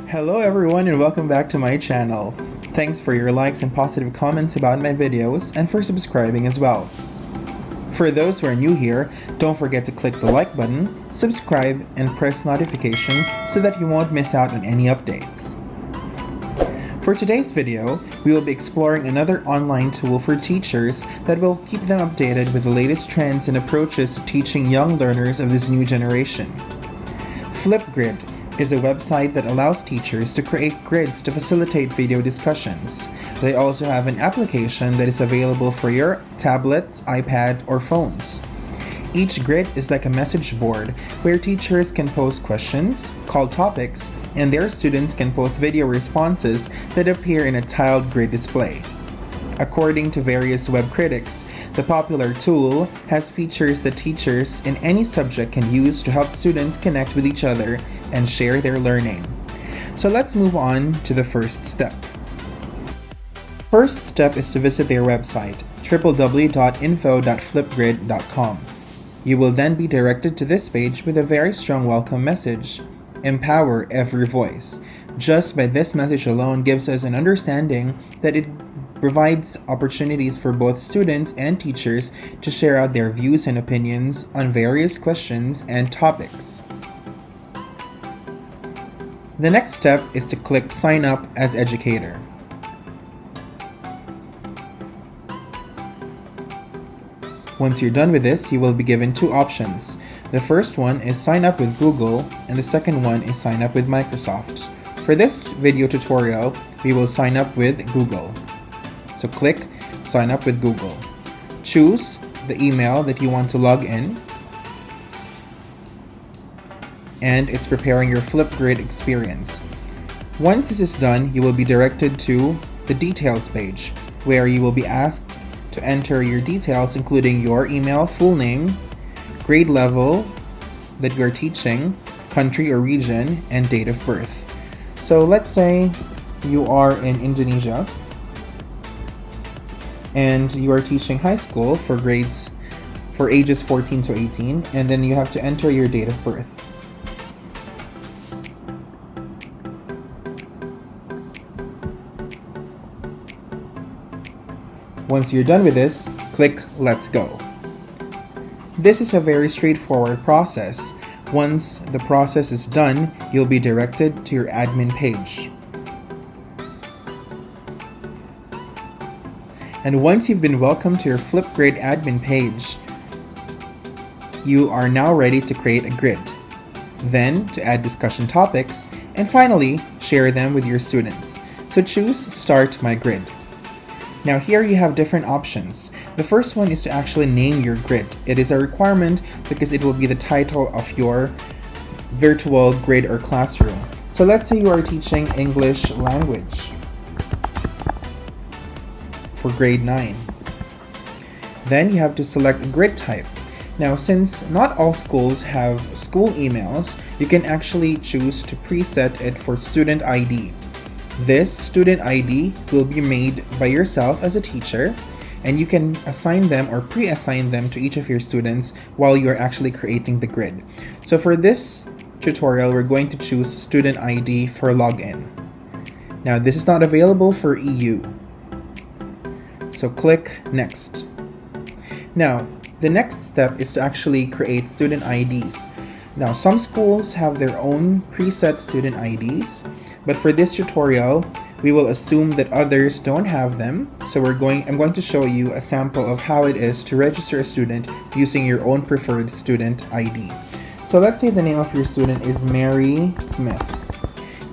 Hello everyone and welcome back to my channel. Thanks for your likes and positive comments about my videos and for subscribing as well. For those who are new here, don't forget to click the like button, subscribe, and press notification so that you won't miss out on any updates. For today's video, we will be exploring another online tool for teachers that will keep them updated with the latest trends and approaches to teaching young learners of this new generation. FlipGrid is a website that allows teachers to create grids to facilitate video discussions. They also have an application that is available for your tablets, iPad, or phones. Each grid is like a message board where teachers can post questions, call topics, and their students can post video responses that appear in a tiled grid display. According to various web critics, the popular tool has features that teachers in any subject can use to help students connect with each other and share their learning. So let's move on to the first step. First step is to visit their website, www.info.flipgrid.com. You will then be directed to this page with a very strong welcome message. Empower every voice. Just by this message alone gives us an understanding that it provides opportunities for both students and teachers to share out their views and opinions on various questions and topics. The next step is to click Sign Up as Educator. Once you're done with this, you will be given two options. The first one is sign up with Google, and the second one is sign up with Microsoft. For this video tutorial, we will sign up with Google. So click Sign Up with Google. Choose the email that you want to log in, and it's preparing your FlipGrid experience. Once this is done, you will be directed to the details page, where you will be asked to enter your details, including your email, full name, grade level that you're teaching, country or region, and date of birth. So let's say you are in Indonesia and you are teaching high school for ages 14 to 18, and then you have to enter your date of birth. Once you're done with this, click Let's Go. This is a very straightforward process. Once the process is done, you'll be directed to your admin page. And once you've been welcomed to your FlipGrid admin page, you are now ready to create a grid, then to add discussion topics, and finally, share them with your students. So choose Start My Grid. Now here you have different options. The first one is to actually name your grid. It is a requirement because it will be the title of your virtual grid or classroom. So let's say you are teaching English language for grade 9. Then you have to select a grid type. Now since not all schools have school emails, you can actually choose to preset it for student ID. This student ID will be made by yourself as a teacher, and you can assign them or pre-assign them to each of your students while you're actually creating the grid. So for this tutorial, we're going to choose student ID for login. Now this is not available for EU. So click Next. Now, the next step is to actually create student IDs. Now, some schools have their own preset student IDs, but for this tutorial, we will assume that others don't have them. So I'm going to show you a sample of how it is to register a student using your own preferred student ID. So let's say the name of your student is Mary Smith,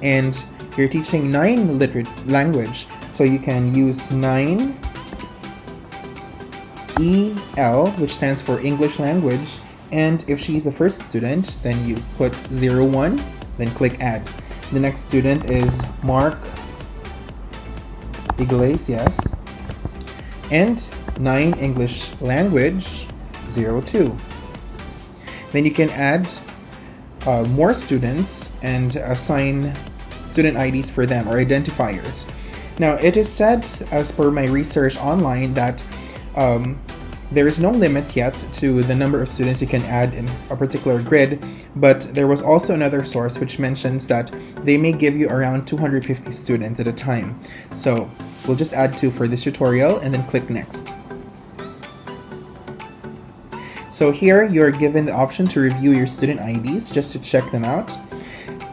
and you're teaching 9 language, so you can use 9 EL, which stands for English language, and if she's the first student, then you put 01, then click Add. The next student is Mark Iglesias, and 9 English language 02. Then you can add more students and assign student IDs for them or identifiers. Now it is said, as per my research online, that There is no limit yet to the number of students you can add in a particular grid, but there was also another source which mentions that they may give you around 250 students at a time. So we'll just add 2 for this tutorial and then click next. So here you're given the option to review your student IDs just to check them out.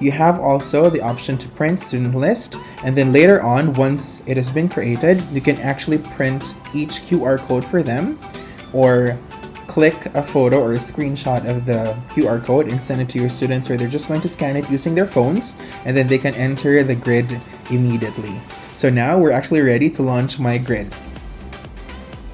You have also the option to print student list, and then later on, once it has been created, you can actually print each QR code for them, or click a photo or a screenshot of the QR code and send it to your students, where they're just going to scan it using their phones, and then they can enter the grid immediately. So now we're actually ready to launch my grid.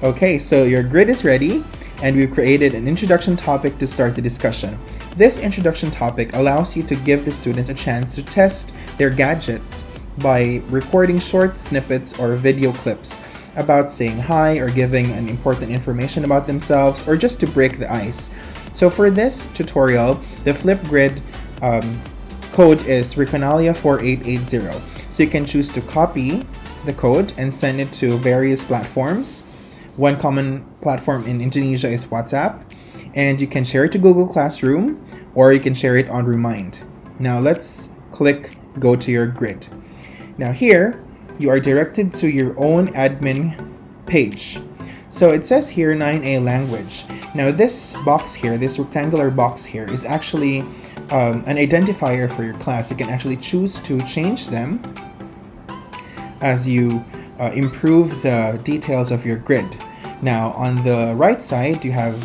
Okay, so your grid is ready, and we've created an introduction topic to start the discussion. This introduction topic allows you to give the students a chance to test their gadgets by recording short snippets or video clips about saying hi or giving an important information about themselves, or just to break the ice. So for this tutorial, the FlipGrid code is Reconalia 4880. So you can choose to copy the code and send it to various platforms. One common platform in Indonesia is WhatsApp, and you can share it to Google Classroom, or you can share it on Remind. Now let's click Go to your grid. Now here, you are directed to your own admin page. So it says here 9A language. Now this box here, this rectangular box here, is actually an identifier for your class. You can actually choose to change them as you improve the details of your grid. Now on the right side, you have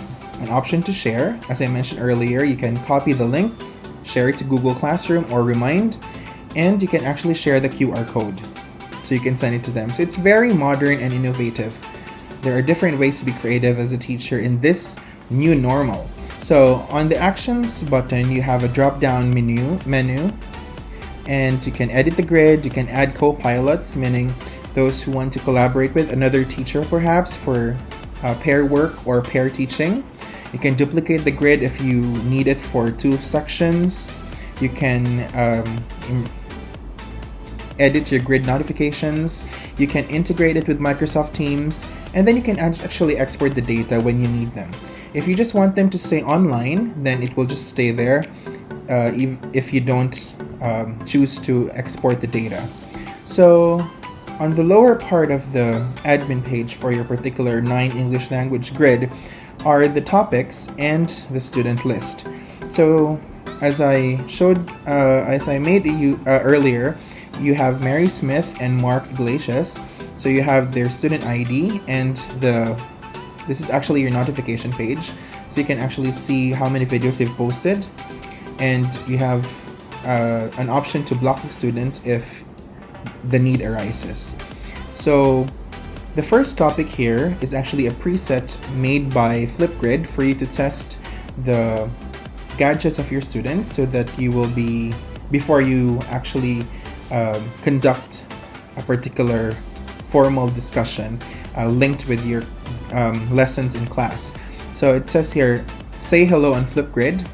an option to share. As I mentioned earlier, you can copy the link, share it to Google Classroom or Remind, and you can actually share the QR code, so you can send it to them. So it's very modern and innovative. There are different ways to be creative as a teacher in this new normal. So on the Actions button, you have a drop-down menu, and you can edit the grid. You can add co-pilots, meaning those who want to collaborate with another teacher perhaps for pair work or pair teaching. You can duplicate the grid if you need it for 2 sections. You can edit your grid notifications. You can integrate it with Microsoft Teams, and then you can actually export the data when you need them. If you just want them to stay online, then it will just stay there if you don't choose to export the data. So on the lower part of the admin page for your particular 9 English language grid are the topics and the student list. So as I made you earlier, you have Mary Smith and Mark Iglesias. So you have their student ID, and this is actually your notification page. So you can actually see how many videos they've posted, and you have an option to block the student if the need arises. So the first topic here is actually a preset made by FlipGrid for you to test the gadgets of your students, so that you will be, before you actually conduct a particular formal discussion linked with your lessons in class. So it says here, say hello on FlipGrid.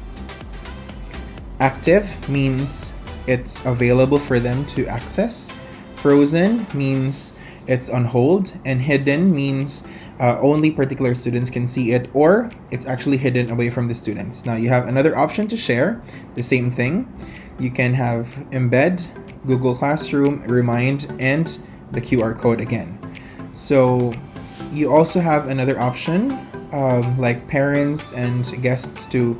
Active means it's available for them to access. Frozen means it's on hold, and hidden means only particular students can see it, or it's actually hidden away from the students. Now you have another option to share, the same thing. You can have embed, Google Classroom, Remind, and the QR code again. So you also have another option like parents and guests to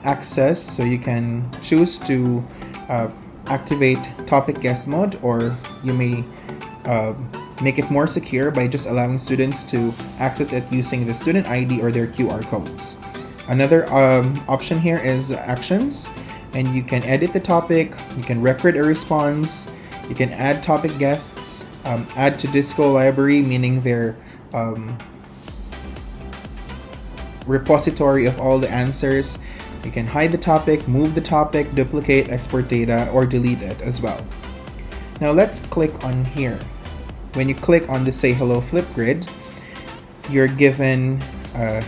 access. So you can choose to activate topic guest mode, or you may make it more secure by just allowing students to access it using the student ID or their QR codes. Another option here is actions, and you can edit the topic, you can record a response, you can add topic guests, add to Disco library, meaning their repository of all the answers. You can hide the topic, move the topic, duplicate, export data, or delete it as well. Now let's click on here. When you click on the Say Hello FlipGrid, you're given a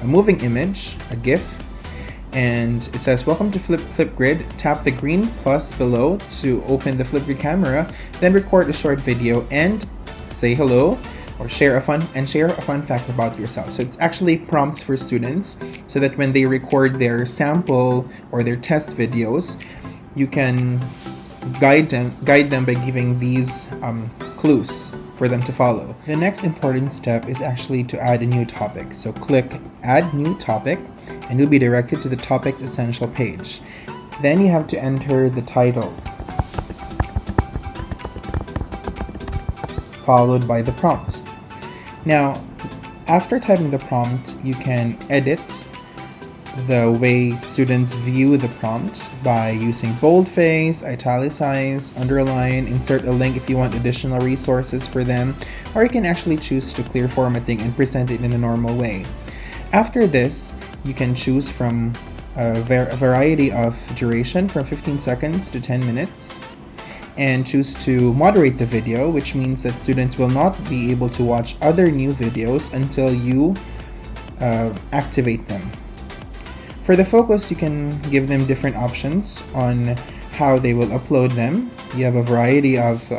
moving image, a GIF, and it says, welcome to FlipGrid. Tap the green plus below to open the FlipGrid camera, then record a short video and say hello or share a fun fact about yourself. So it's actually prompts for students so that when they record their sample or their test videos, you can guide them by giving these clues for them to follow. The next important step is actually to add a new topic. So click Add New Topic and you'll be directed to the Topics Essential page. Then you have to enter the title, followed by the prompt. Now, after typing the prompt, you can edit the way students view the prompt by using boldface, italicize, underline, insert a link if you want additional resources for them, or you can actually choose to clear formatting and present it in a normal way. After this, you can choose from a variety of duration from 15 seconds to 10 minutes and choose to moderate the video, which means that students will not be able to watch other new videos until you activate them. For the focus, you can give them different options on how they will upload them. You have a variety of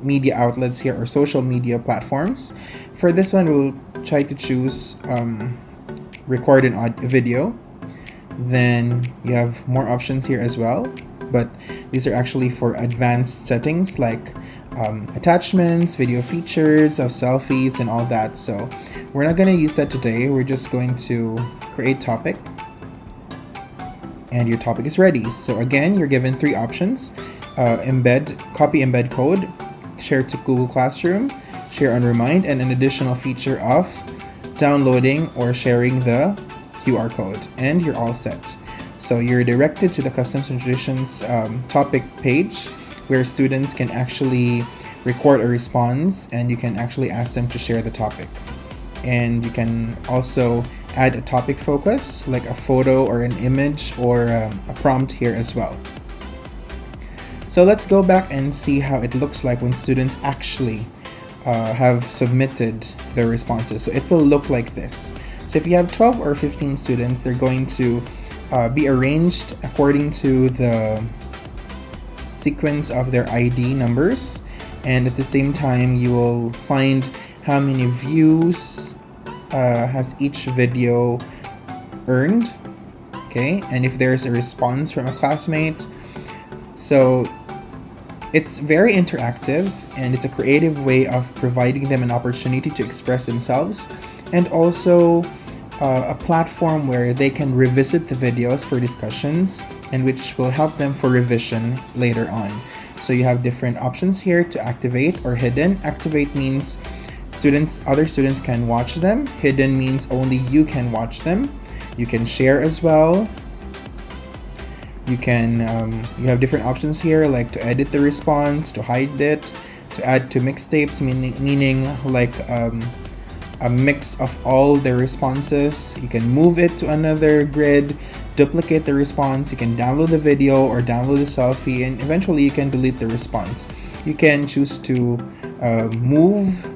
media outlets here or social media platforms. For this one, we'll try to choose record an video. Then you have more options here as well, but these are actually for advanced settings like attachments, video features of selfies and all that. So we're not going to use that today. We're just going to create topic, and your topic is ready. So again, you're given three options: copy embed code, share to Google Classroom, share on Remind, and an additional feature of downloading or sharing the QR code, and you're all set. So you're directed to the Customs and Traditions topic page where students can actually record a response and you can actually ask them to share the topic. And you can also add a topic focus like a photo or an image or a prompt here as well. So let's go back and see how it looks like when students actually have submitted their responses. So it will look like this. So if you have 12 or 15 students, they're going to be arranged according to the sequence of their ID numbers, and at the same time you will find how many views has each video earned, okay, and if there's a response from a classmate. So it's very interactive and it's a creative way of providing them an opportunity to express themselves, and also a platform where they can revisit the videos for discussions and which will help them for revision later on. So you have different options here to activate or hidden. Activate means other students can watch them. Hidden means only you can watch them. You can share as well. You can you have different options here, like to edit the response, to hide it, to add to mixtapes, meaning like a mix of all the responses. You can move it to another grid, duplicate the response. You can download the video or download the selfie, and eventually you can delete the response. You can choose to move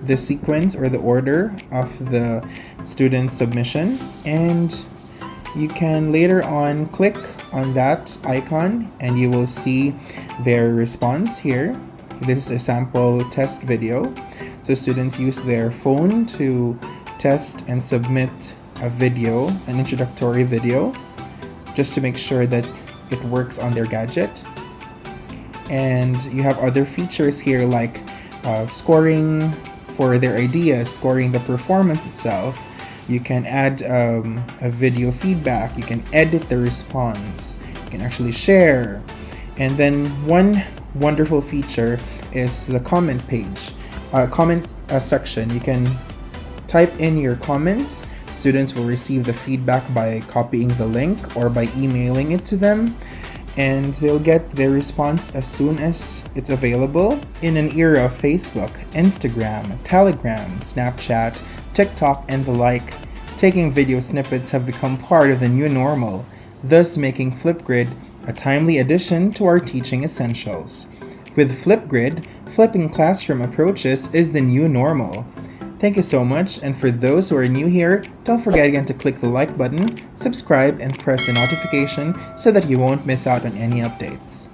the sequence or the order of the student's submission, and you can later on click on that icon and you will see their response here. This is a sample test video. So students use their phone to test and submit a video, an introductory video, just to make sure that it works on their gadget. And you have other features here like scoring for their ideas, scoring the performance itself. You can add a video feedback, you can edit the response, you can actually share. And then one wonderful feature is the comment page. Comment section. You can type in your comments. Students will receive the feedback by copying the link or by emailing it to them, and they'll get their response as soon as it's available. In an era of Facebook, Instagram, Telegram, Snapchat, TikTok, and the like, taking video snippets have become part of the new normal, thus making FlipGrid a timely addition to our teaching essentials. With FlipGrid, flipping classroom approaches is the new normal. Thank you so much, and for those who are new here, don't forget again to click the like button, subscribe, and press the notification so that you won't miss out on any updates.